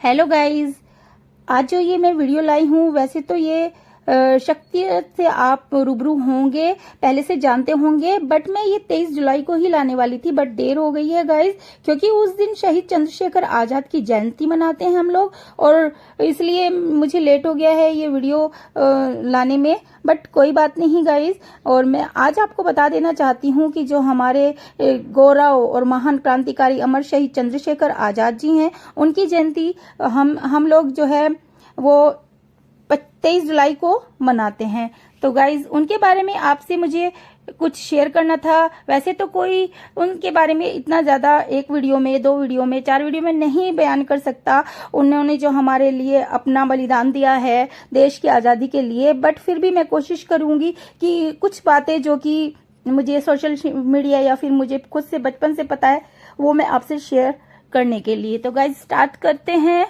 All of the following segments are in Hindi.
हेलो गाइस, आज जो ये मैं वीडियो लाई हूँ, वैसे तो ये शख्सियत से आप रूबरू होंगे, पहले से जानते होंगे, बट मैं ये 23 जुलाई को ही लाने वाली थी, बट देर हो गई है गाइस, क्योंकि उस दिन शहीद चंद्रशेखर आजाद की जयंती मनाते हैं हम लोग, और इसलिए मुझे लेट हो गया है ये वीडियो लाने में। बट कोई बात नहीं गाइस, और मैं आज आपको बता देना चाहती हूँ कि जो हमारे गौरव और महान क्रांतिकारी अमर शहीद चंद्रशेखर आजाद जी हैं, उनकी जयंती हम लोग जो है वो 23 जुलाई को मनाते हैं। तो गाइज उनके बारे में आपसे मुझे कुछ शेयर करना था। वैसे तो कोई उनके बारे में इतना ज्यादा एक वीडियो में, 2 वीडियो में, 4 वीडियो में नहीं बयान कर सकता। उन्होंने जो हमारे लिए अपना बलिदान दिया है देश की आजादी के लिए, बट फिर भी मैं कोशिश करूंगी कि कुछ बातें जो कि मुझे सोशल मीडिया या फिर मुझे खुद से बचपन से पता है, वो मैं आपसे शेयर करने के लिए। तो गाइज स्टार्ट करते हैं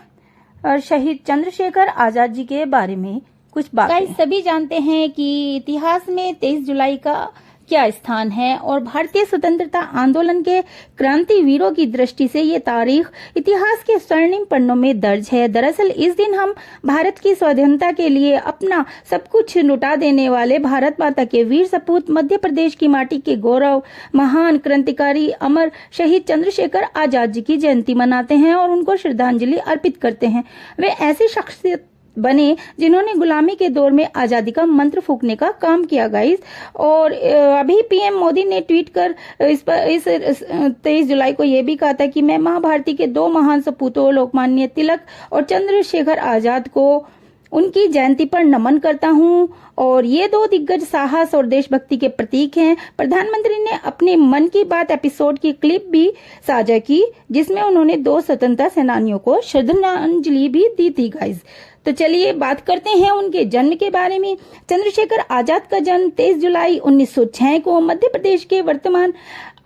शहीद चंद्रशेखर आजाद जी के बारे में कुछ बातें। सभी जानते हैं कि इतिहास में 23 जुलाई का क्या स्थान है, और भारतीय स्वतंत्रता आंदोलन के क्रांतिवीरों की दृष्टि से ये तारीख इतिहास के स्वर्णिम पन्नों में दर्ज है। दरअसल इस दिन हम भारत की स्वाधीनता के लिए अपना सब कुछ लुटा देने वाले भारत माता के वीर सपूत, मध्य प्रदेश की माटी के गौरव, महान क्रांतिकारी अमर शहीद चंद्रशेखर आजाद जी की जयंती मनाते हैं और उनको श्रद्धांजलि अर्पित करते हैं। वे ऐसी शख्सियत बने जिन्होंने गुलामी के दौर में आजादी का मंत्र फूंकने का काम किया गाइस। और अभी पीएम मोदी ने ट्वीट कर इस 23 जुलाई को ये भी कहा था कि मैं मां भारती के 2 महान सपूतों लोकमान्य तिलक और चंद्रशेखर आजाद को उनकी जयंती पर नमन करता हूं, और ये 2 दिग्गज साहस और देशभक्ति के प्रतीक हैं। प्रधानमंत्री ने अपने मन की बात एपिसोड की क्लिप भी साझा की, जिसमें उन्होंने 2 स्वतंत्रता सेनानियों को श्रद्धांजलि भी दी थी गाइस। तो चलिए बात करते हैं उनके जन्म के बारे में। चंद्रशेखर आजाद का जन्म 23 जुलाई 1906 को मध्य प्रदेश के वर्तमान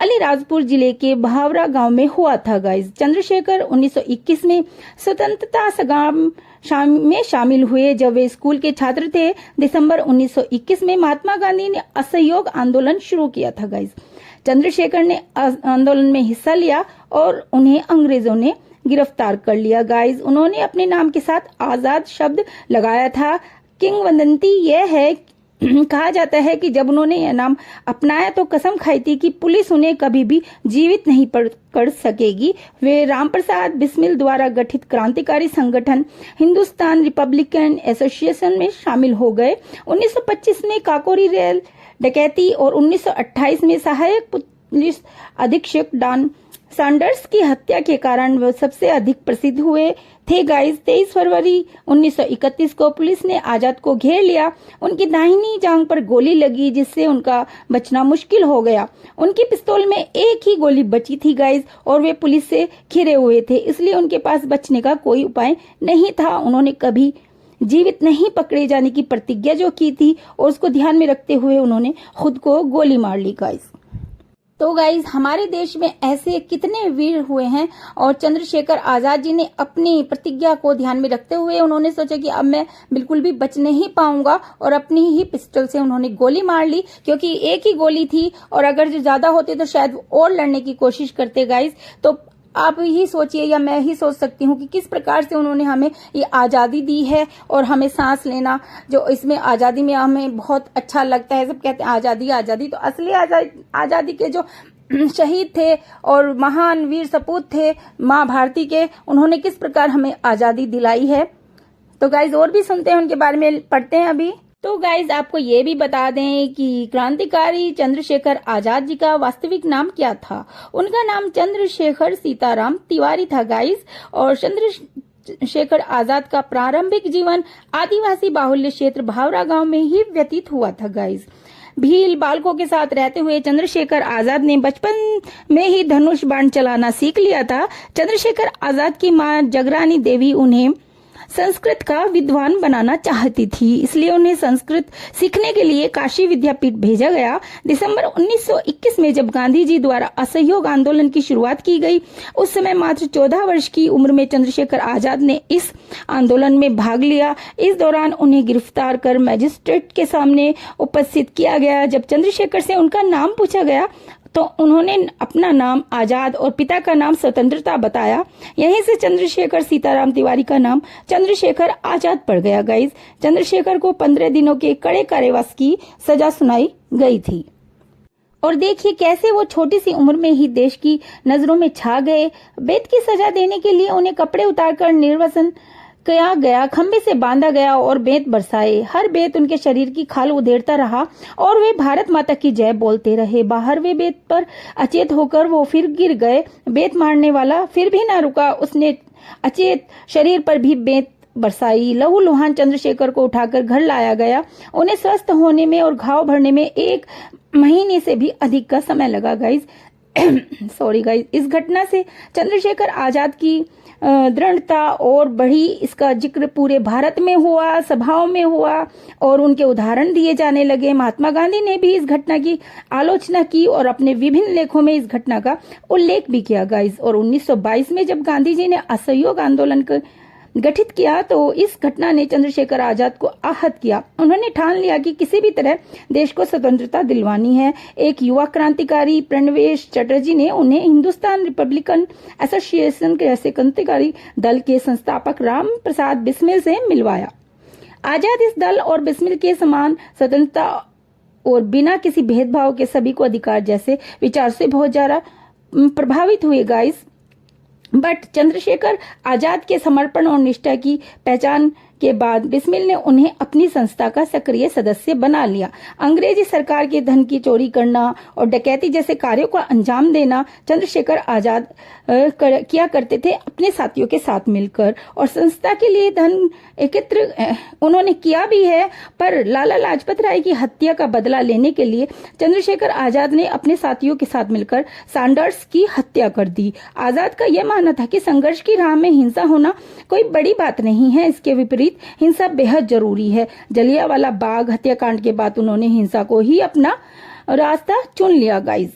अलीराजपुर जिले के भावरा गांव में हुआ था गाइस। चंद्रशेखर 1921 में स्वतंत्रता संग्राम में शामिल हुए। जब वे स्कूल के छात्र थे, दिसंबर 1921 में महात्मा गांधी ने असहयोग आंदोलन शुरू किया था गाइस। चंद्रशेखर ने आंदोलन में हिस्सा लिया और उन्हें अंग्रेजों ने गिरफ्तार कर लिया गाइस। उन्होंने अपने नाम के साथ आजाद शब्द लगाया था। किंवदंती यह है, कहा जाता है कि जब उन्होंने यह नाम अपनाया तो कसम खाई थी कि पुलिस उन्हें कभी भी जीवित नहीं पकड़ सकेगी। वे रामप्रसाद बिस्मिल द्वारा गठित क्रांतिकारी संगठन हिंदुस्तान रिपब्लिकन एसोसिएशन में शामिल हो गए। 1925 में काकोरी रेल डकैती और 1928 में सहायक पुलिस अधीक्षक डॉन सैंडर्स की हत्या के कारण वे सबसे अधिक प्रसिद्ध हुए थे गाइस। 23 फरवरी 1931 को पुलिस ने आजाद को घेर लिया। उनकी दाहिनी जांघ पर गोली लगी, जिससे उनका बचना मुश्किल हो गया। उनकी पिस्तौल में एक ही गोली बची थी गाइस, और वे पुलिस से घिरे हुए थे, इसलिए उनके पास बचने का कोई उपाय नहीं था। उन्होंने कभी जीवित नहीं पकड़े जाने की प्रतिज्ञा जो की थी, और उसको ध्यान में रखते हुए उन्होंने खुद को गोली मार ली गाइस। तो गाइज हमारे देश में ऐसे कितने वीर हुए हैं, और चंद्रशेखर आजाद जी ने अपनी प्रतिज्ञा को ध्यान में रखते हुए उन्होंने सोचा कि अब मैं बिल्कुल भी बच नहीं पाऊंगा, और अपनी ही पिस्टल से उन्होंने गोली मार ली, क्योंकि एक ही गोली थी, और अगर जो ज्यादा होते तो शायद और लड़ने की कोशिश करते गाइज। तो आप ही सोचिए, या मैं ही सोच सकती हूँ कि किस प्रकार से उन्होंने हमें ये आजादी दी है, और हमें सांस लेना जो इसमें आजादी में हमें बहुत अच्छा लगता है। सब कहते हैं आजादी आजादी, तो असली आजादी के जो शहीद थे और महान वीर सपूत थे माँ भारती के, उन्होंने किस प्रकार हमें आजादी दिलाई है। तो गाइज और भी सुनते हैं उनके बारे में, पढ़ते हैं अभी। तो गाइज आपको ये भी बता दें कि क्रांतिकारी चंद्रशेखर आजाद जी का वास्तविक नाम क्या था। उनका नाम चंद्रशेखर सीताराम तिवारी था गाइज, और चंद्रशेखर आजाद का प्रारंभिक जीवन आदिवासी बाहुल्य क्षेत्र भावरा गांव में ही व्यतीत हुआ था गाइज। भील बालकों के साथ रहते हुए चंद्रशेखर आजाद ने बचपन में ही धनुष बाण चलाना सीख लिया था। चंद्रशेखर आजाद की मां जगरानी देवी उन्हें संस्कृत का विद्वान बनाना चाहती थी, इसलिए उन्हें संस्कृत सीखने के लिए काशी विद्यापीठ भेजा गया। दिसंबर 1921 में जब गांधी जी द्वारा असहयोग आंदोलन की शुरुआत की गई, उस समय मात्र 14 वर्ष की उम्र में चंद्रशेखर आजाद ने इस आंदोलन में भाग लिया। इस दौरान उन्हें गिरफ्तार कर मजिस्ट्रेट के सामने उपस्थित किया गया। जब चंद्रशेखर से उनका नाम पूछा गया तो उन्होंने अपना नाम आजाद और पिता का नाम स्वतंत्रता बताया। यहीं से चंद्रशेखर सीताराम तिवारी का नाम चंद्रशेखर आजाद पड़ गया गाइस। चंद्रशेखर को 15 दिनों के कड़े कारावास की सजा सुनाई गई थी। और देखिए कैसे वो छोटी सी उम्र में ही देश की नजरों में छा गए। बेत की सजा देने के लिए उन्हें कपड़े उतारकर निर्वासन किया गया, खंबे से बांधा गया और बेत बरसाए। हर बेत उनके शरीर की खाल उधेड़ता रहा और वे भारत माता की जय बोलते रहे। बाहर वे बेत पर अचेत होकर वो फिर गिर गए। बेत मारने वाला फिर भी ना रुका, उसने अचेत शरीर पर भी बेत बरसाई। लहूलुहान चंद्रशेखर को उठाकर घर लाया गया। उन्हें स्वस्थ होने में और घाव भरने में 1 महीने से भी अधिक का समय लगा गाइज। Sorry guys. इस घटना से चंद्रशेखर आजाद की दृढ़ता और बढ़ी। इसका जिक्र पूरे भारत में हुआ, सभाओं में हुआ और उनके उदाहरण दिए जाने लगे। महात्मा गांधी ने भी इस घटना की आलोचना की और अपने विभिन्न लेखों में इस घटना का उल्लेख भी किया गाइज। और 1922 में जब गांधी जी ने असहयोग आंदोलन गठित किया तो इस घटना ने चंद्रशेखर आजाद को आहत किया। उन्होंने ठान लिया कि किसी भी तरह देश को स्वतंत्रता दिलवानी है। एक युवा क्रांतिकारी प्रणवेश चटर्जी ने उन्हें हिंदुस्तान रिपब्लिकन एसोसिएशन के ऐसे क्रांतिकारी दल के संस्थापक राम प्रसाद बिस्मिल से मिलवाया। आजाद इस दल और बिस्मिल के समान स्वतंत्रता और बिना किसी भेदभाव के सभी को अधिकार जैसे विचार से बहुत ज्यादा प्रभावित हुए गाइस। बट चंद्रशेखर आजाद के समर्पण और निष्ठा की पहचान के बाद बिस्मिल ने उन्हें अपनी संस्था का सक्रिय सदस्य बना लिया। अंग्रेजी सरकार के धन की चोरी करना और डकैती जैसे कार्यों को अंजाम देना चंद्रशेखर आजाद किया करते थे अपने साथियों के साथ मिलकर। और संस्था के लिए धन एकत्र उन्होंने किया भी है। पर लाला लाजपत राय की हत्या का बदला लेने के लिए चंद्रशेखर आजाद ने अपने साथियों के साथ मिलकर सैंडर्स की हत्या कर दी। आजाद का यह मानना था कि संघर्ष की राह में हिंसा होना कोई बड़ी बात नहीं है, इसके विपरीत हिंसा बेहद जरूरी है। जलियांवाला बाग हत्याकांड के बाद उन्होंने हिंसा को ही अपना रास्ता चुन लिया गाइस।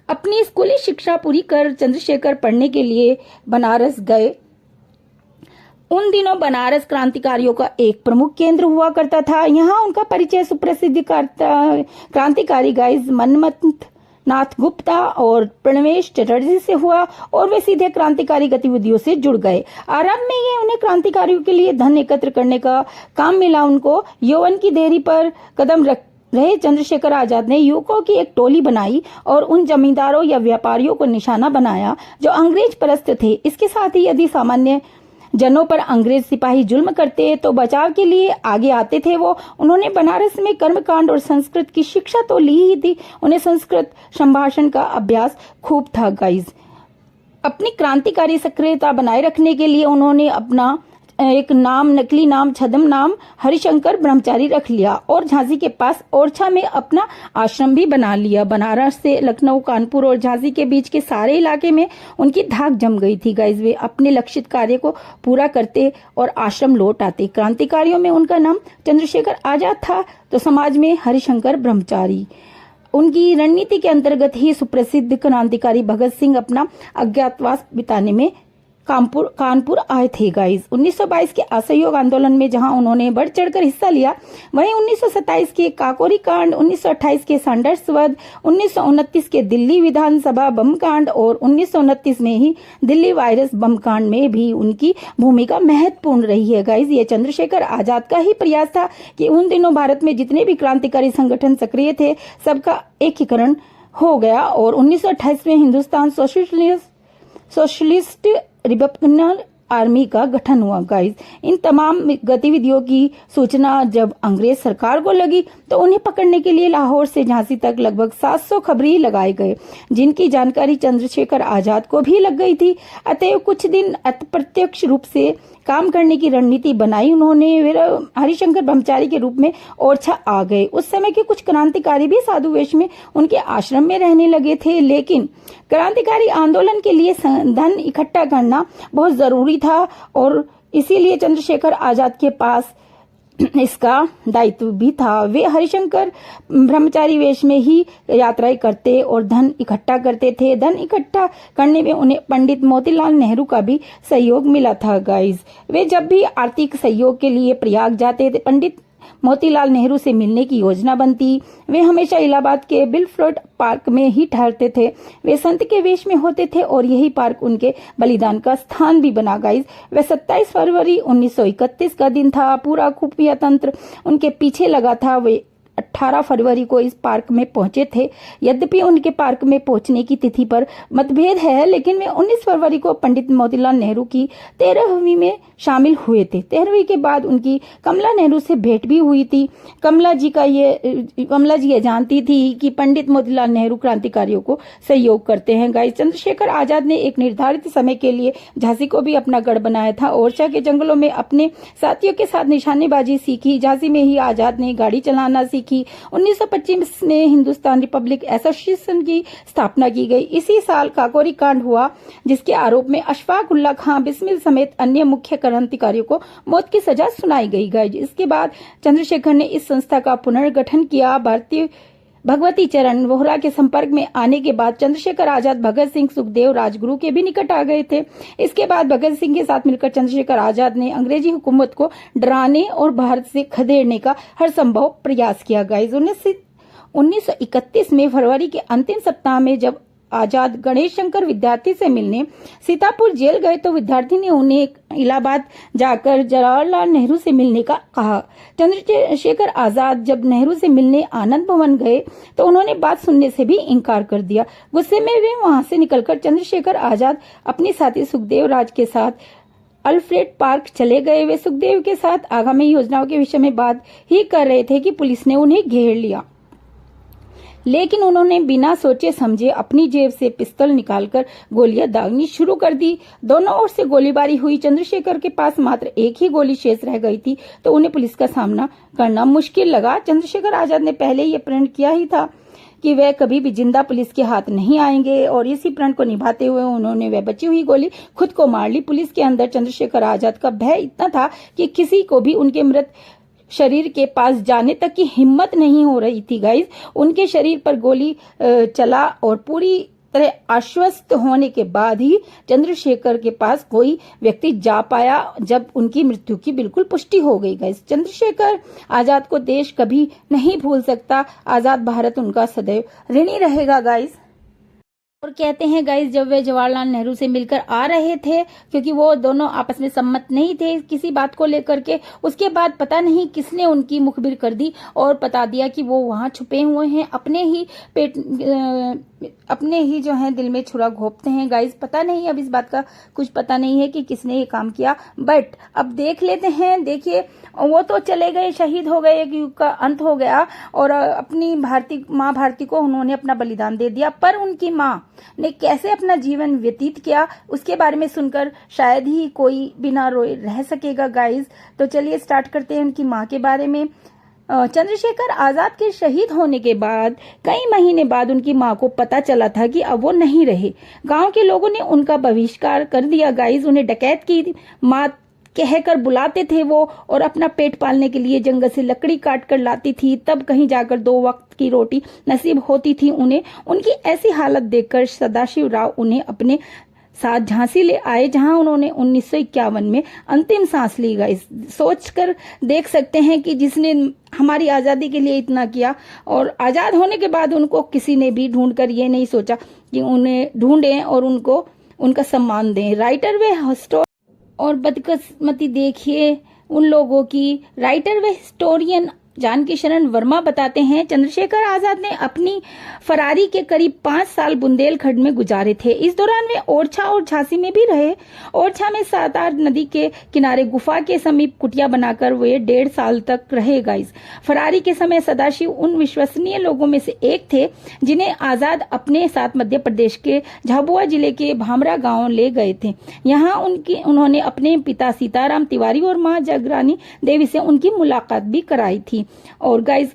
अपनी स्कूली शिक्षा पूरी कर चंद्रशेखर पढ़ने के लिए बनारस गए। उन दिनों बनारस क्रांतिकारियों का एक प्रमुख केंद्र हुआ करता था। यहाँ उनका परिचय सुप्रसिद्ध क्रांतिकारी गाइस मनमथ नाथ गुप्ता और प्रणवेश चटर्जी से हुआ और वे सीधे क्रांतिकारी गतिविधियों से जुड़ गए। आरंभ में ये उन्हें क्रांतिकारियों के लिए धन एकत्र करने का काम मिला। उनको यौवन की देरी पर कदम रख रहे चंद्रशेखर आजाद ने युवकों की एक टोली बनाई और उन जमींदारों या व्यापारियों को निशाना बनाया जो अंग्रेज परस्त थे। इसके साथ ही यदि सामान्य जनों पर अंग्रेज सिपाही जुल्म करते तो बचाव के लिए आगे आते थे वो। उन्होंने बनारस में कर्मकांड और संस्कृत की शिक्षा तो ली ही थी, उन्हें संस्कृत संभाषण का अभ्यास खूब था गाइज। अपनी क्रांतिकारी सक्रियता बनाए रखने के लिए उन्होंने अपना एक नकली नाम छद्म नाम हरिशंकर ब्रह्मचारी रख लिया और झांसी के पास ओरछा में अपना आश्रम भी बना लिया। बनारस से लखनऊ, कानपुर और झांसी के बीच के सारे इलाके में उनकी धाक जम गई थी गाइज। वे अपने लक्षित कार्य को पूरा करते और आश्रम लौट आते। क्रांतिकारियों में उनका नाम चंद्रशेखर आजाद था तो समाज में हरिशंकर ब्रह्मचारी। उनकी रणनीति के अंतर्गत ही सुप्रसिद्ध क्रांतिकारी भगत सिंह अपना अज्ञातवास बिताने में कानपुर आए थे गाइज। 1922 के असहयोग आंदोलन में जहां उन्होंने बढ़ चढ़कर हिस्सा लिया, वहीं 1927 के काकोरी कांड, 1928 के सैंडर्स वध, 1929 के दिल्ली विधानसभा बम कांड और 1929 में ही दिल्ली वायरस बम कांड में भी उनकी भूमिका महत्वपूर्ण रही है गाइज। ये चंद्रशेखर आजाद का ही प्रयास था कि उन दिनों भारत में जितने भी क्रांतिकारी संगठन सक्रिय थे सबका एकीकरण हो गया और 1928 में हिंदुस्तान सोशलिस्ट रिपब्लिकन आर्मी का गठन हुआ गाइज। इन तमाम गतिविधियों की सूचना जब अंग्रेज सरकार को लगी तो उन्हें पकड़ने के लिए लाहौर से झांसी तक लगभग 700 खबरी लगाए गए, जिनकी जानकारी चंद्रशेखर आजाद को भी लग गई थी। अतएव कुछ दिन अप्रत्यक्ष रूप से काम करने की रणनीति बनाई उन्होंने। हरिशंकर ब्रह्मचारी के रूप में ओरछा आ गए। उस समय के कुछ क्रांतिकारी भी साधु वेश में उनके आश्रम में रहने लगे थे, लेकिन क्रांतिकारी आंदोलन के लिए धन इकट्ठा करना बहुत जरूरी था और इसीलिए चंद्रशेखर आजाद के पास इसका दायित्व भी था। वे हरिशंकर ब्रह्मचारी वेश में ही यात्राएं करते और धन इकट्ठा करते थे। धन इकट्ठा करने में उन्हें पंडित मोतीलाल नेहरू का भी सहयोग मिला था गाइज। वे जब भी आर्थिक सहयोग के लिए प्रयाग जाते थे, पंडित मोतीलाल नेहरू से मिलने की योजना बनती। वे हमेशा इलाहाबाद के बिलफ्लोट पार्क में ही ठहरते थे। वे संत के वेश में होते थे और यही पार्क उनके बलिदान का स्थान भी बना गाइस। वह 27 फरवरी 1931 का दिन था। पूरा खुफिया तंत्र उनके पीछे लगा था। वे 18 फरवरी को इस पार्क में पहुंचे थे। यद्यपि उनके पार्क में पहुंचने की तिथि पर मतभेद है, लेकिन वे 19 फरवरी को पंडित मोतीलाल नेहरू की 13वीं में शामिल हुए थे। 13वीं के बाद उनकी कमला नेहरू से भेंट भी हुई थी। कमला जी ये जानती थी कि पंडित मोतीलाल नेहरू क्रांतिकारियों को सहयोग करते हैं। गाइस, चंद्रशेखर आजाद ने एक निर्धारित समय के लिए झांसी को भी अपना गढ़ बनाया था। ओरछा के जंगलों में अपने साथियों के साथ निशानेबाजी सीखी। झांसी में ही आजाद ने गाड़ी चलाना सीखी। 1925 में हिंदुस्तान रिपब्लिक एसोसिएशन की स्थापना की गई। इसी साल काकोरी कांड हुआ, जिसके आरोप में अशफाक उल्लाह खां बिस्मिल समेत अन्य मुख्य क्रांतिकारियों को मौत की सजा सुनाई गई। इसके बाद चंद्रशेखर ने इस संस्था का पुनर्गठन किया। भारतीय भगवती चरण वोहरा के संपर्क में आने के बाद चंद्रशेखर आजाद भगत सिंह, सुखदेव, राजगुरु के भी निकट आ गए थे। इसके बाद भगत सिंह के साथ मिलकर चंद्रशेखर आजाद ने अंग्रेजी हुकूमत को डराने और भारत से खदेड़ने का हर संभव प्रयास किया। गाइस, 1931 में फरवरी के अंतिम सप्ताह में जब आजाद गणेश शंकर विद्यार्थी से मिलने सीतापुर जेल गए तो विद्यार्थी ने उन्हें इलाहाबाद जाकर जवाहरलाल नेहरू से मिलने का कहा। चंद्रशेखर आजाद जब नेहरू से मिलने आनंद भवन गए तो उन्होंने बात सुनने से भी इनकार कर दिया। गुस्से में वे वहां से निकलकर चंद्रशेखर आजाद अपने साथी सुखदेव राज के साथ अल्फ्रेड पार्क चले गए। वे सुखदेव के साथ आगामी योजनाओं के विषय में बात ही कर रहे थे कि पुलिस ने उन्हें घेर लिया, लेकिन उन्होंने बिना सोचे समझे अपनी जेब से पिस्तौल निकालकर गोलियां दागनी शुरू कर दी। दोनों ओर से गोलीबारी हुई। चंद्रशेखर के पास मात्र एक ही गोली शेष रह गई थी, तो उन्हें पुलिस का सामना करना मुश्किल लगा। चंद्रशेखर आजाद ने पहले ये प्रण किया ही था कि वह कभी भी जिंदा पुलिस के हाथ नहीं आएंगे, और इसी प्रण को निभाते हुए उन्होंने वह बची हुई गोली खुद को मार ली। पुलिस के अंदर चंद्रशेखर आजाद का भय इतना था कि किसी को भी उनके मृत शरीर के पास जाने तक की हिम्मत नहीं हो रही थी। गाइस, उनके शरीर पर गोली चला और पूरी तरह आश्वस्त होने के बाद ही चंद्रशेखर के पास कोई व्यक्ति जा पाया, जब उनकी मृत्यु की बिल्कुल पुष्टि हो गई। गाइस, चंद्रशेखर आजाद को देश कभी नहीं भूल सकता। आजाद भारत उनका सदैव ऋणी रहेगा। गाइस, और कहते हैं गाइस, जब वे जवाहरलाल नेहरू से मिलकर आ रहे थे, क्योंकि वो दोनों आपस में सम्मत नहीं थे किसी बात को लेकर के, उसके बाद पता नहीं किसने उनकी मुखबिर कर दी और बता दिया कि वो वहां छुपे हुए हैं, अपने ही जो है दिल में छुरा घोंपते हैं। गाइस, पता नहीं, अब इस बात का कुछ पता नहीं है कि किसने ये काम किया, बट अब देख लेते हैं। देखिए, वो तो चले गए, शहीद हो गए, एक युग का अंत हो गया, और अपनी माँ भारती को उन्होंने अपना बलिदान दे दिया। पर उनकी माँ ने कैसे अपना जीवन व्यतीत किया, उसके बारे में सुनकर शायद ही कोई बिना रोए रह सकेगा। गाइस, तो चलिए स्टार्ट करते हैं उनकी माँ के बारे में। चंद्रशेखर आजाद के शहीद होने के बाद कई महीने बाद उनकी माँ को पता चला था कि अब वो नहीं रहे। गांव के लोगों ने उनका बहिष्कार कर दिया। गाइस, उन्हें डकैत की माँ कहकर बुलाते थे वो, और अपना पेट पालने के लिए जंगल से लकड़ी काट कर लाती थी, तब कहीं जाकर 2 वक्त की रोटी नसीब होती थी उन्हें। उनकी ऐसी हालत देखकर सदाशिव राव उन्हें अपने साथ झांसी ले आए, जहां उन्होंने 1951 में अंतिम सांस ली। गाइस, सोचकर देख सकते हैं कि जिसने हमारी आजादी के लिए इतना किया, और आजाद होने के बाद उनको किसी ने भी ढूंढकर ये नहीं सोचा कि उन्हें ढूंढें और उनको उनका सम्मान दें। राइटर वे हॉस्टो और बदकिस्मती देखिए उन लोगों की। राइटर व हिस्टोरियन जानकी शरण वर्मा बताते हैं, चंद्रशेखर आजाद ने अपनी फरारी के करीब 5 साल बुंदेलखंड में गुजारे थे। इस दौरान वे ओरछा और झांसी में भी रहे। ओरछा में सतार नदी के किनारे गुफा के समीप कुटिया बनाकर वे 1.5 साल तक रहे। गाइस, फरारी के समय सदाशिव उन विश्वसनीय लोगों में से एक थे जिन्हें आजाद अपने साथ मध्य प्रदेश के झाबुआ जिले के भामरा गांव ले गए थे। यहाँ उन्होंने अपने पिता सीताराम तिवारी और माँ जगरानी देवी से उनकी मुलाकात भी कराई थी। और गाइस,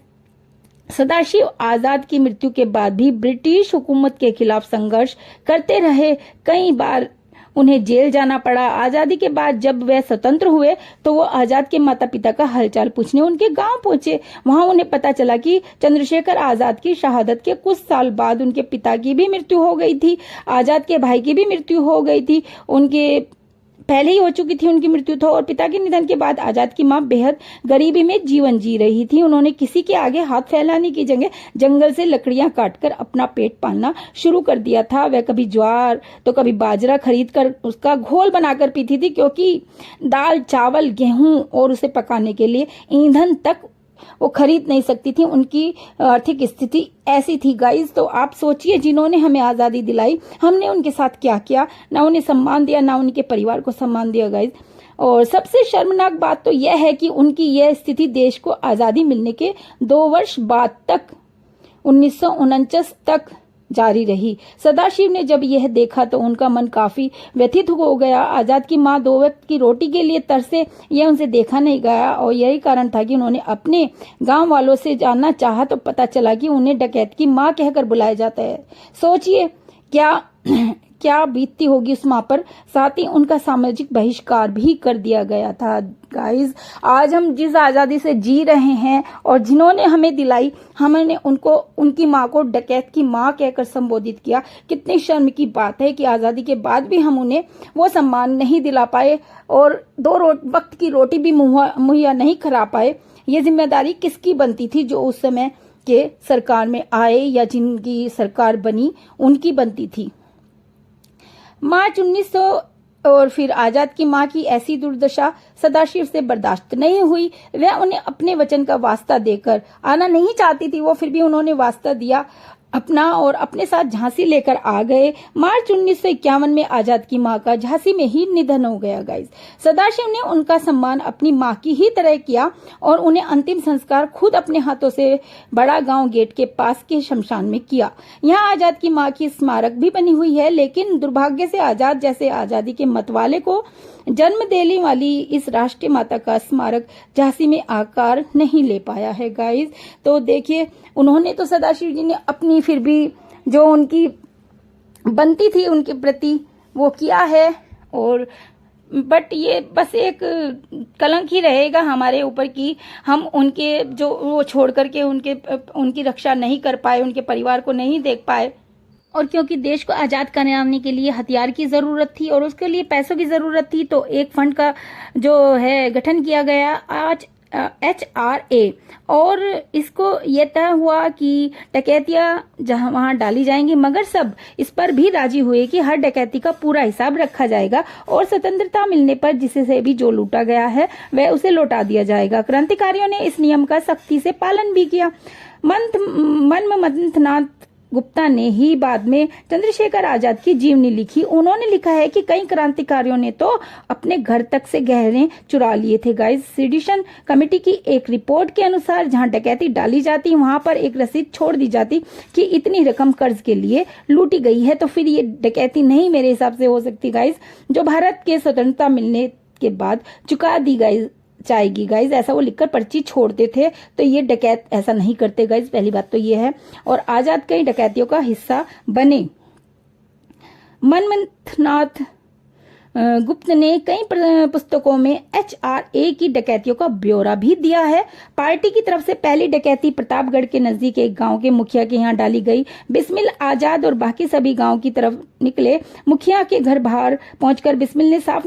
सदाशिव आजाद की मृत्यु के बाद भी ब्रिटिश हुकूमत के खिलाफ संघर्ष करते रहे। कई बार उन्हें जेल जाना पड़ा। आजादी के बाद जब वह स्वतंत्र हुए तो वो आजाद के माता पिता का हालचाल पूछने उनके गांव पहुंचे। वहां उन्हें पता चला कि चंद्रशेखर आजाद की शहादत के कुछ साल बाद उनके पिता की भी मृत्यु हो गई थी, आजाद के भाई की भी मृत्यु हो गई थी। उनके पहले ही हो चुकी थी उनकी मृत्यु तो, और पिता के निधन के बाद आजाद की मां बेहद गरीबी में जीवन जी रही थी। उन्होंने किसी के आगे हाथ फैलाने की जगह जंगल से लकड़ियां काटकर अपना पेट पालना शुरू कर दिया था। वह कभी ज्वार तो कभी बाजरा खरीद कर उसका घोल बनाकर पीती थी, क्योंकि दाल, चावल, गेहूं और उसे पकाने के लिए ईंधन तक वो खरीद नहीं सकती थी। उनकी आर्थिक स्थिति ऐसी थी गाइज। तो आप सोचिए, जिन्होंने हमें आजादी दिलाई, हमने उनके साथ क्या किया, ना उन्हें सम्मान दिया, ना उनके परिवार को सम्मान दिया गाइज। और सबसे शर्मनाक बात तो यह है कि उनकी यह स्थिति देश को आजादी मिलने के 2 वर्ष बाद तक 1949 तक जारी रही। सदाशिव ने जब यह देखा तो उनका मन काफी व्यथित हो गया। आजाद की मां 2 वक्त की रोटी के लिए तरसे, यह उनसे देखा नहीं गया, और यही कारण था कि उन्होंने अपने गांव वालों से जानना चाहा तो पता चला कि उन्हें डकैत की मां कहकर बुलाया जाता है। सोचिए क्या बीतती होगी उस मां पर। साथ ही उनका सामाजिक बहिष्कार भी कर दिया गया था। गाइज, आज हम जिस आजादी से जी रहे हैं और जिन्होंने हमें दिलाई, हमने उनकी मां को डकैत की मां कहकर संबोधित किया। कितनी शर्म की बात है कि आजादी के बाद भी हम उन्हें वो सम्मान नहीं दिला पाए और 2 वक्त की रोटी भी मुहैया नहीं करा पाए। ये जिम्मेदारी किसकी बनती थी? जो उस समय के सरकार में आए या जिनकी सरकार बनी, उनकी बनती थी। मार्च 1900 और फिर आजाद की मां की ऐसी दुर्दशा सदाशिव से बर्दाश्त नहीं हुई। वह उन्हें अपने वचन का वास्ता देकर आना नहीं चाहती थी, वो फिर भी उन्होंने वास्ता दिया अपना और अपने साथ झांसी लेकर आ गए। मार्च 1951 में आजाद की मां का झांसी में ही निधन हो गया गाइस। सदाशिव ने उनका सम्मान अपनी मां की ही तरह किया और उन्हें अंतिम संस्कार खुद अपने हाथों से बड़ा गांव गेट के पास के शमशान में किया। यहाँ आजाद की मां की स्मारक भी बनी हुई है, लेकिन दुर्भाग्य से आजाद जैसे आजादी के मतवाले को जन्म देने वाली इस राष्ट्रीय माता का स्मारक झांसी में आकार नहीं ले पाया है गाइस। तो देखिए, उन्होंने तो सदाशिव जी ने अपनी फिर भी जो उनकी बनती थी उनके प्रति वो किया है, और बट ये बस एक कलंक ही रहेगा हमारे ऊपर कि हम उनके जो वो छोड़ करके उनकी रक्षा नहीं कर पाए, उनके परिवार को नहीं देख पाए। और क्योंकि देश को आजाद कराने के लिए हथियार की जरूरत थी और उसके लिए पैसों की जरूरत थी, तो एक फंड का जो है गठन किया गया आज HRA, और इसको ये तय हुआ कि डकैतियां जहां वहां डाली जाएंगी, मगर सब इस पर भी राजी हुए कि हर डकैती का पूरा हिसाब रखा जाएगा और स्वतंत्रता मिलने पर जिसे से भी जो लूटा गया है वह उसे लौटा दिया जाएगा। क्रांतिकारियों ने इस नियम का सख्ती से पालन भी किया। मंथनाथ गुप्ता ने ही बाद में चंद्रशेखर आजाद की जीवनी लिखी। उन्होंने लिखा है कि कई क्रांतिकारियों ने तो अपने घर तक से गहने चुरा लिए थे गाइस। सेडिशन कमेटी की एक रिपोर्ट के अनुसार जहां डकैती डाली जाती वहां पर एक रसीद छोड़ दी जाती कि इतनी रकम कर्ज के लिए लूटी गई है। तो फिर ये डकैती नहीं मेरे हिसाब से हो सकती गाइस, जो भारत के स्वतंत्रता मिलने के बाद चुका दी गई जाएगी गाइज। ऐसा वो लिखकर पर्ची छोड़ते थे, तो ये डकैत ऐसा नहीं करते गाइज, पहली बात तो ये है। और आजाद कई डकैतियों का हिस्सा बने। मनमथनाथ गुप्त ने कई पुस्तकों में HRA की डकैतियों का ब्यौरा भी दिया है। पार्टी की तरफ से पहली डकैती प्रतापगढ़ के नजदीक एक गांव के मुखिया के यहाँ डाली गई। बिस्मिल, आजाद और बाकी सभी गांव की तरफ निकले। मुखिया के घर बाहर पहुंचकर बिस्मिल ने साफ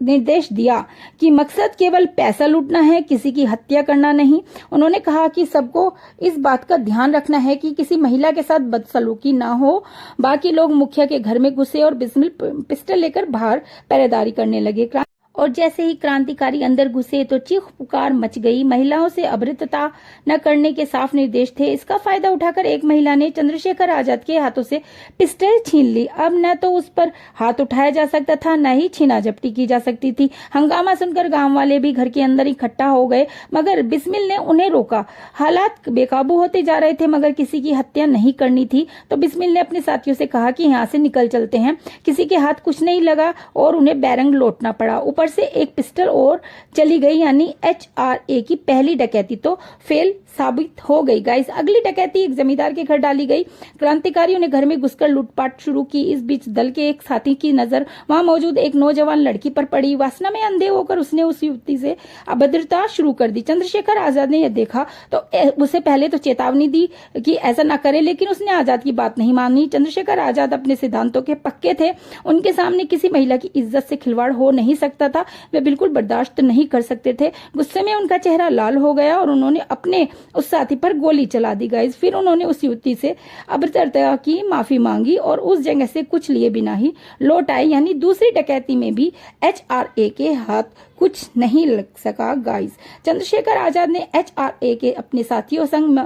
निर्देश दिया कि मकसद केवल पैसा लूटना है, किसी की हत्या करना नहीं। उन्होंने कहा कि सबको इस बात का ध्यान रखना है कि किसी महिला के साथ बदसलूकी ना हो। बाकी लोग मुखिया के घर में घुसे और बिस्मिल पिस्टल लेकर बाहर पहरेदारी करने लगे। और जैसे ही क्रांतिकारी अंदर घुसे तो चीख पुकार मच गई। महिलाओं से अभद्रता न करने के साफ निर्देश थे। इसका फायदा उठाकर एक महिला ने चंद्रशेखर आजाद के हाथों से पिस्टल छीन ली। अब न तो उस पर हाथ उठाया जा सकता था, न ही छीना झपटी की जा सकती थी। हंगामा सुनकर गांव वाले भी घर के अंदर इकट्ठा हो गए, मगर बिस्मिल ने उन्हें रोका। हालात बेकाबू होते जा रहे थे, मगर किसी की हत्या नहीं करनी थी। तो बिस्मिल ने अपने साथियों से कहा कि यहाँ से निकल चलते हैं। किसी के हाथ कुछ नहीं लगा और उन्हें बैरंग लौटना पड़ा। ऊपर से एक पिस्टल और चली गई, यानी HRA की पहली डकैती तो फेल साबित हो गई गाइस। अगली डकैती एक जमींदार के घर डाली गई। क्रांतिकारियों ने घर में घुसकर लूटपाट शुरू की। इस बीच दल के एक साथी की नजर वहां मौजूद एक नौजवान लड़की पर पड़ी। वासना में अंधे होकर उसने उस युवती से अभद्रता शुरू कर दी। चंद्रशेखर आजाद ने यह देखा तो उसे पहले तो चेतावनी दी कि ऐसा ना करे, लेकिन उसने आजाद की बात नहीं मानी। चंद्रशेखर आजाद अपने सिद्धांतों के पक्के थे। उनके सामने किसी महिला की इज्जत से खिलवाड़ हो नहीं सकता था। वे बिल्कुल बर्दाश्त नहीं कर सकते थे। गुस्से में उनका चेहरा लाल हो गया और उन्होंने अपने उस साथी पर गोली चला दी गाइस। फिर उन्होंने उस युवती से अभद्रता की माफी मांगी और उस जगह से कुछ लिए बिना ही लौट आई। यानी दूसरी डकैती में भी HRA के हाथ कुछ नहीं लग सका गाइस। चंद्रशेखर आजाद ने HRA के अपने साथियों संग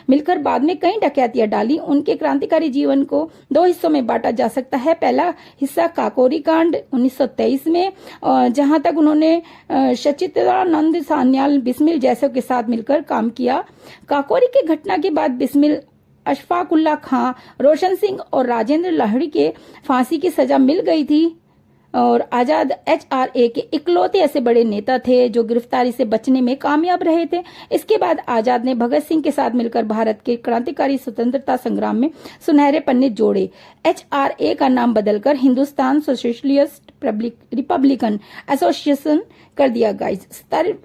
मिलकर बाद में कई डकैतियां डाली। उनके क्रांतिकारी जीवन को दो हिस्सों में बांटा जा सकता है। पहला हिस्सा काकोरी कांड 1923 में, जहां तक उन्होंने सचिदानंद सान्याल बिस्मिल जैसों के साथ मिलकर काम किया। काकोरी की घटना के बाद बिस्मिल, अशफाकुल्ला खां, रोशन सिंह और राजेंद्र लाहिड़ी के फांसी की सजा मिल गई थी और आजाद HRA के इकलौते ऐसे बड़े नेता थे जो गिरफ्तारी से बचने में कामयाब रहे थे। इसके बाद आजाद ने भगत सिंह के साथ मिलकर भारत के क्रांतिकारी स्वतंत्रता संग्राम में सुनहरे पन्ने जोड़े। HRA का नाम बदलकर हिंदुस्तान सोशलिस्ट रिपब्लिकन एसोसिएशन कर दिया गाइस।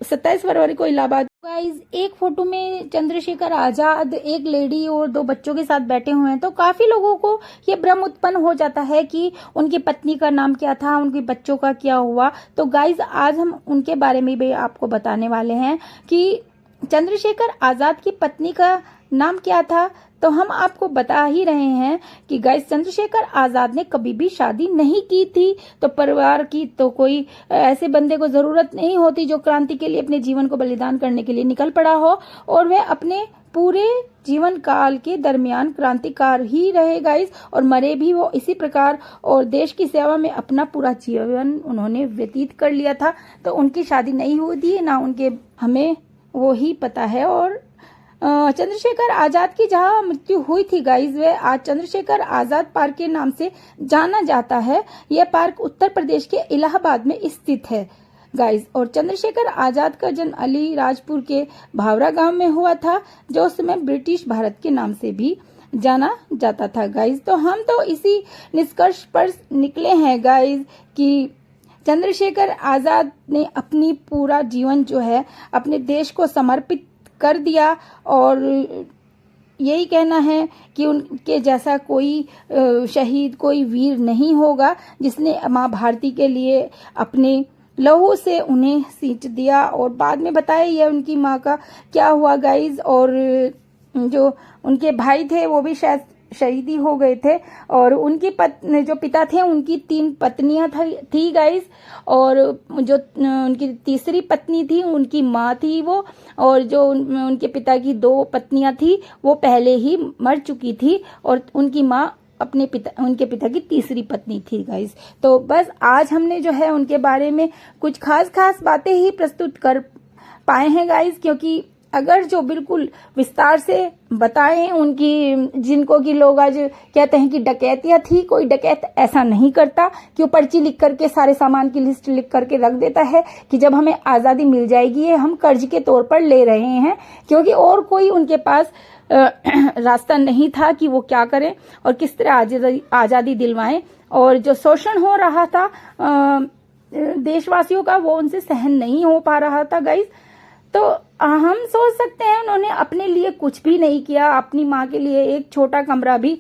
27 फरवरी को इलाहाबाद। गाइस एक फोटो में चंद्रशेखर आजाद एक लेडी और दो बच्चों के साथ बैठे हुए हैं, तो काफी लोगों को ये भ्रम उत्पन्न हो जाता है कि उनकी पत्नी का नाम क्या था, उनके बच्चों का क्या हुआ। तो गाइस आज हम उनके बारे में भी आपको बताने वाले हैं कि चंद्रशेखर आजाद की पत्नी का नाम क्या था। तो हम आपको बता ही रहे हैं कि गाइस चंद्रशेखर आजाद ने कभी भी शादी नहीं की थी। तो परिवार की तो कोई ऐसे बंदे को जरूरत नहीं होती जो क्रांति के लिए अपने जीवन को बलिदान करने के लिए निकल पड़ा हो, और वह अपने पूरे जीवन काल के दरमियान क्रांतिकार ही रहे गाइस, और मरे भी वो इसी प्रकार, और देश की सेवा में अपना पूरा जीवन उन्होंने व्यतीत कर लिया था। तो उनकी शादी नहीं हुई थी ना उनके, हमें वो ही पता है। और चंद्रशेखर आजाद की जहां मृत्यु हुई थी गाइस, वे आज चंद्रशेखर आजाद पार्क के नाम से जाना जाता है। यह पार्क उत्तर प्रदेश के इलाहाबाद में स्थित है गाइस। और चंद्रशेखर आजाद का जन्म अलीराजपुर के भावरा गांव में हुआ था, जो उस समय ब्रिटिश भारत के नाम से भी जाना जाता था गाइस। तो हम तो इसी निष्कर्ष पर निकले हैं गाइस कि चंद्रशेखर आजाद ने अपनी पूरा जीवन जो है अपने देश को समर्पित कर दिया, और यही कहना है कि उनके जैसा कोई शहीद, कोई वीर नहीं होगा जिसने माँ भारती के लिए अपने लहू से उन्हें सींच दिया। और बाद में बताया ये उनकी माँ का क्या हुआ गाइस, और जो उनके भाई थे वो भी शायद शहीदी हो गए थे, और उनकी जो पिता थे उनकी 3 पत्नियां थी गाइस, और जो उनकी तीसरी पत्नी थी उनकी माँ थी वो, और जो उनके पिता की 2 पत्नियां थी वो पहले ही मर चुकी थी, और उनकी माँ उनके पिता की तीसरी पत्नी थी गाइस। तो बस आज हमने जो है उनके बारे में कुछ खास बातें ही प्रस्तुत कर पाए हैं गाइस, क्योंकि अगर जो बिल्कुल विस्तार से बताएं उनकी, जिनको कि लोग आज कहते हैं कि डकैतियां थी, कोई डकैत ऐसा नहीं करता कि वो पर्ची लिख करके सारे सामान की लिस्ट लिख करके रख देता है कि जब हमें आज़ादी मिल जाएगी ये हम कर्ज के तौर पर ले रहे हैं, क्योंकि और कोई उनके पास रास्ता नहीं था कि वो क्या करें और किस तरह आज़ादी दिलवाएं। और जो शोषण हो रहा था देशवासियों का, वो उनसे सहन नहीं हो पा रहा था गाइस। तो हम सोच सकते हैं उन्होंने अपने लिए कुछ भी नहीं किया, अपनी माँ के लिए एक छोटा कमरा भी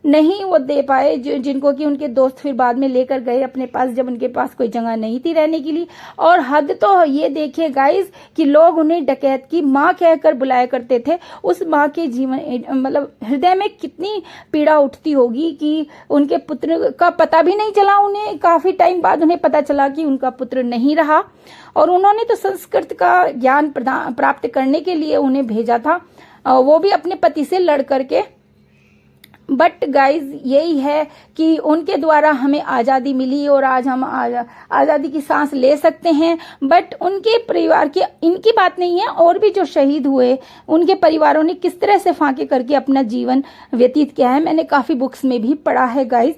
नहीं वो दे पाए, जिनको कि उनके दोस्त फिर बाद में लेकर गए अपने पास, जब उनके पास कोई जगह नहीं थी रहने के लिए। और हद तो ये देखिए गाइस कि लोग उन्हें डकैत की माँ कहकर बुलाया करते थे। उस माँ के जीवन मतलब हृदय में कितनी पीड़ा उठती होगी कि उनके पुत्र का पता भी नहीं चला उन्हें, काफी टाइम बाद उन्हें पता चला कि उनका पुत्र नहीं रहा। और उन्होंने तो संस्कृत का ज्ञान प्राप्त करने के लिए उन्हें भेजा था, वो भी अपने पति से लड़ करके। बट गाइज यही है कि उनके द्वारा हमें आज़ादी मिली और आज हम आज़ादी की सांस ले सकते हैं। बट उनके परिवार की इनकी बात नहीं है, और भी जो शहीद हुए उनके परिवारों ने किस तरह से फांके करके अपना जीवन व्यतीत किया है, मैंने काफ़ी बुक्स में भी पढ़ा है गाइज।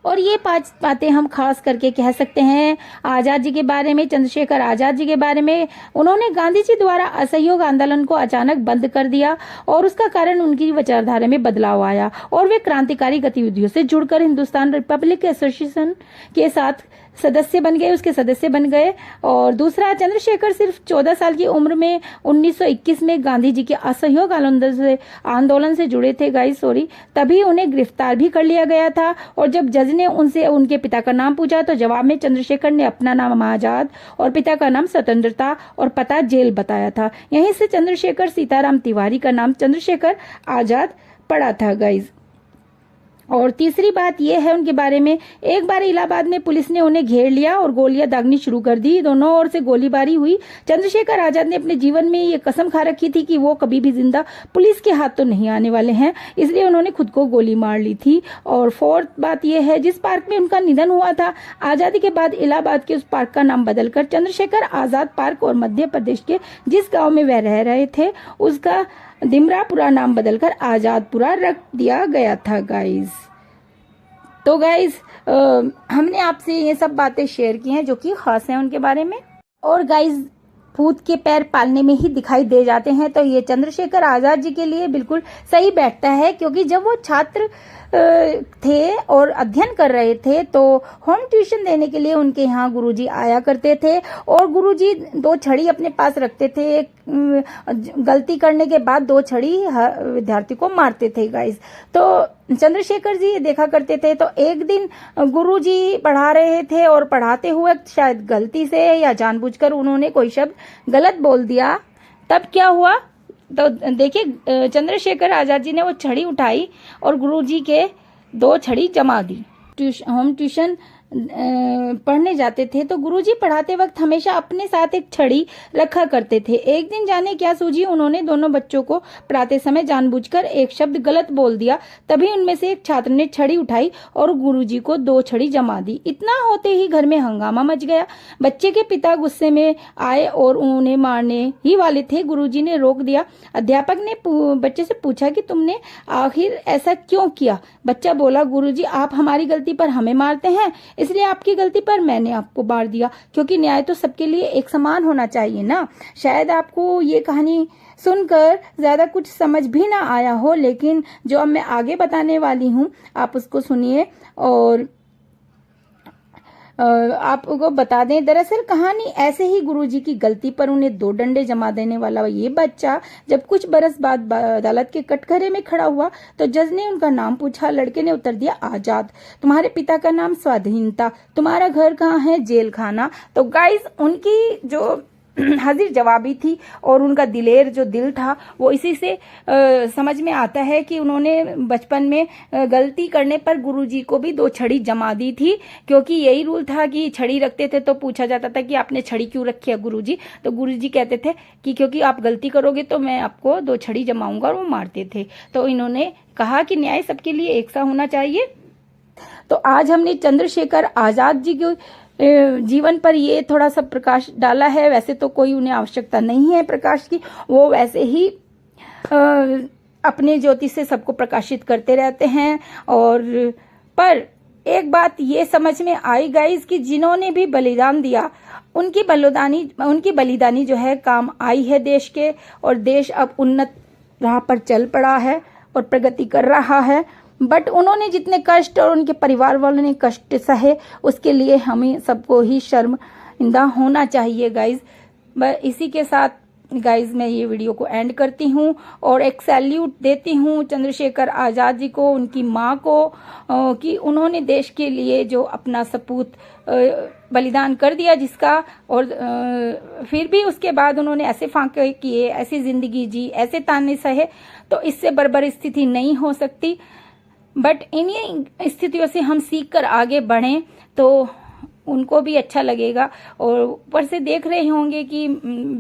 और ये 5 बातें हम खास करके कह सकते हैं आजाद जी के बारे में, चंद्रशेखर आजाद जी के बारे में। उन्होंने गांधी जी द्वारा असहयोग आंदोलन को अचानक बंद कर दिया और उसका कारण उनकी विचारधारा में बदलाव आया और वे क्रांतिकारी गतिविधियों से जुड़कर हिंदुस्तान रिपब्लिक एसोसिएशन के साथ सदस्य बन गए, उसके सदस्य बन गए। और दूसरा, चंद्रशेखर सिर्फ 14 साल की उम्र में 1921 में गांधी जी के असहयोग आंदोलन से जुड़े थे तभी उन्हें गिरफ्तार भी कर लिया गया था। और जब जज ने उनसे उनके पिता का नाम पूछा तो जवाब में चंद्रशेखर ने अपना नाम आजाद और पिता का नाम स्वतंत्रता और पता जेल बताया था। यहीं से चंद्रशेखर सीताराम तिवारी का नाम चंद्रशेखर आजाद पड़ा था गाइज। और तीसरी बात यह है उनके बारे में, एक बार इलाहाबाद में पुलिस ने उन्हें घेर लिया और गोलियां दागनी शुरू कर दी। दोनों ओर से गोलीबारी हुई। चंद्रशेखर आजाद ने अपने जीवन में ये कसम खा रखी थी कि वो कभी भी जिंदा पुलिस के हाथ तो नहीं आने वाले हैं, इसलिए उन्होंने खुद को गोली मार ली थी। और फोर्थ बात यह है, जिस पार्क में उनका निधन हुआ था, आजादी के बाद इलाहाबाद के उस पार्क का नाम बदलकर चंद्रशेखर आजाद पार्क और मध्य प्रदेश के जिस गाँव में वह रह रहे थे उसका दिमरापुरा नाम बदलकर आजादपुरा रख दिया गया था गाइज। तो गाइज हमने आपसे ये सब बातें शेयर की हैं जो कि खास हैं उनके बारे में। और गाइज भूत के पैर पालने में ही दिखाई दे जाते हैं, तो ये चंद्रशेखर आजाद जी के लिए बिल्कुल सही बैठता है, क्योंकि जब वो छात्र थे और अध्ययन कर रहे थे तो होम ट्यूशन देने के लिए उनके यहाँ गुरुजी आया करते थे और गुरुजी 2 छड़ी अपने पास रखते थे। गलती करने के बाद 2 छड़ी विद्यार्थी को मारते थे गाइस। तो चंद्रशेखर जी देखा करते थे। तो एक दिन गुरुजी पढ़ा रहे थे और पढ़ाते हुए शायद गलती से या जानबूझकर उन्होंने कोई शब्द गलत बोल दिया। तब क्या हुआ, तो देखिए चंद्रशेखर आजाद जी ने वो छड़ी उठाई और गुरुजी के 2 छड़ी जमा दी। होम ट्यूशन पढ़ने जाते थे तो गुरुजी पढ़ाते वक्त हमेशा अपने साथ एक छड़ी रखा करते थे। एक दिन जाने क्या सूझी, उन्होंने दोनों बच्चों को पढ़ाते समय जानबूझकर एक शब्द गलत बोल दिया। तभी उनमें से एक छात्र ने छड़ी उठाई और गुरुजी को 2 छड़ी जमा दी। इतना होते ही घर में हंगामा मच गया। बच्चे के पिता गुस्से में आए और उन्हें मारने ही वाले थे। गुरुजी ने रोक दिया। अध्यापक ने बच्चे से पूछा कि तुमने आखिर ऐसा क्यों किया। बच्चा बोला, गुरुजी आप हमारी गलती पर हमें मारते हैं, इसलिए आपकी गलती पर मैंने आपको मार दिया, क्योंकि न्याय तो सबके लिए एक समान होना चाहिए ना। शायद आपको ये कहानी सुनकर ज्यादा कुछ समझ भी ना आया हो, लेकिन जो अब मैं आगे बताने वाली हूँ आप उसको सुनिए और आपको बता दें। दरअसल कहानी ऐसे ही गुरुजी की गलती पर उन्हें 2 डंडे जमा देने वाला ये बच्चा जब कुछ बरस बाद अदालत के कटघरे में खड़ा हुआ तो जज ने उनका नाम पूछा। लड़के ने उत्तर दिया, आजाद। तुम्हारे पिता का नाम स्वाधीनता। तुम्हारा घर कहाँ है? जेल खाना। तो गाइस उनकी जो हाजिर जवाबी थी और उनका दिलेर जो दिल था वो इसी से समझ में आता है कि उन्होंने बचपन में गलती करने पर गुरुजी को भी 2 छड़ी जमा दी थी, क्योंकि यही रूल था कि छड़ी रखते थे तो पूछा जाता था कि आपने छड़ी क्यों रखी है गुरुजी। तो गुरुजी कहते थे कि क्योंकि आप गलती करोगे तो मैं आपको 2 छड़ी जमाऊंगा, और वो मारते थे। तो इन्होंने कहा कि न्याय सबके लिए एक सा होना चाहिए। तो आज हमने चंद्रशेखर आजाद जी के जीवन पर ये थोड़ा सा प्रकाश डाला है। वैसे तो कोई उन्हें आवश्यकता नहीं है प्रकाश की, वो वैसे ही अपने ज्योति से सबको प्रकाशित करते रहते हैं। और पर एक बात ये समझ में आई गाइस कि जिन्होंने भी बलिदान दिया उनकी बलिदानी जो है काम आई है देश के, और देश अब उन्नत राह पर चल पड़ा है और प्रगति कर रहा है। बट उन्होंने जितने कष्ट और उनके परिवार वालों ने कष्ट सहे उसके लिए हमें सबको ही शर्मिंदा होना चाहिए गाइज। इसी के साथ गाइज मैं ये वीडियो को एंड करती हूँ और एक सैल्यूट देती हूँ चंद्रशेखर आजाद जी को, उनकी माँ को, कि उन्होंने देश के लिए जो अपना सपूत बलिदान कर दिया जिसका, और फिर भी उसके बाद उन्होंने ऐसे फांके किए, ऐसी जिंदगी जी, ऐसे ताने सहे, तो इससे बर्बर स्थिति नहीं हो सकती। बट इन्हीं स्थितियों से हम सीख कर आगे बढ़ें तो उनको भी अच्छा लगेगा। और ऊपर से देख रहे होंगे कि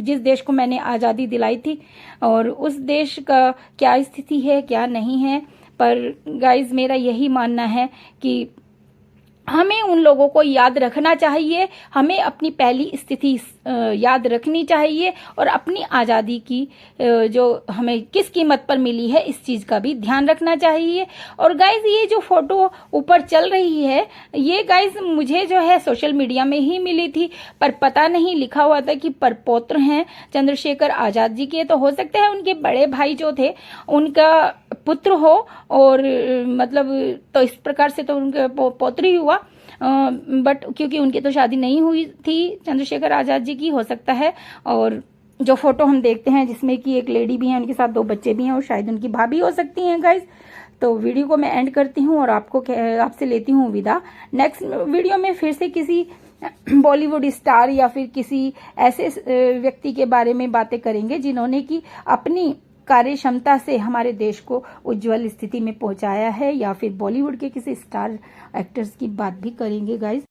जिस देश को मैंने आज़ादी दिलाई थी और उस देश का क्या स्थिति है क्या नहीं है। पर गाइज मेरा यही मानना है कि हमें उन लोगों को याद रखना चाहिए, हमें अपनी पहली स्थिति याद रखनी चाहिए और अपनी आज़ादी की जो हमें किस कीमत पर मिली है इस चीज़ का भी ध्यान रखना चाहिए। और गाइज ये जो फोटो ऊपर चल रही है ये गाइज मुझे जो है सोशल मीडिया में ही मिली थी, पर पता नहीं, लिखा हुआ था कि परपौत्र हैं चंद्रशेखर आज़ाद जी के, तो हो सकता है उनके बड़े भाई जो थे उनका पुत्र हो, और मतलब तो इस प्रकार से तो उनके पौत्र ही हुआ, बट क्योंकि उनकी तो शादी नहीं हुई थी चंद्रशेखर आज़ाद जी की, हो सकता है। और जो फोटो हम देखते हैं जिसमें कि एक लेडी भी है, उनके साथ 2 बच्चे भी हैं और शायद उनकी भाभी हो सकती हैं गाइज। तो वीडियो को मैं एंड करती हूँ और आपसे लेती हूँ विदा। नेक्स्ट वीडियो में फिर से किसी बॉलीवुड स्टार या फिर किसी ऐसे व्यक्ति के बारे में बातें करेंगे जिन्होंने कि अपनी कार्य क्षमता से हमारे देश को उज्जवल स्थिति में पहुंचाया है, या फिर बॉलीवुड के किसी स्टार एक्टर्स की बात भी करेंगे गाइज।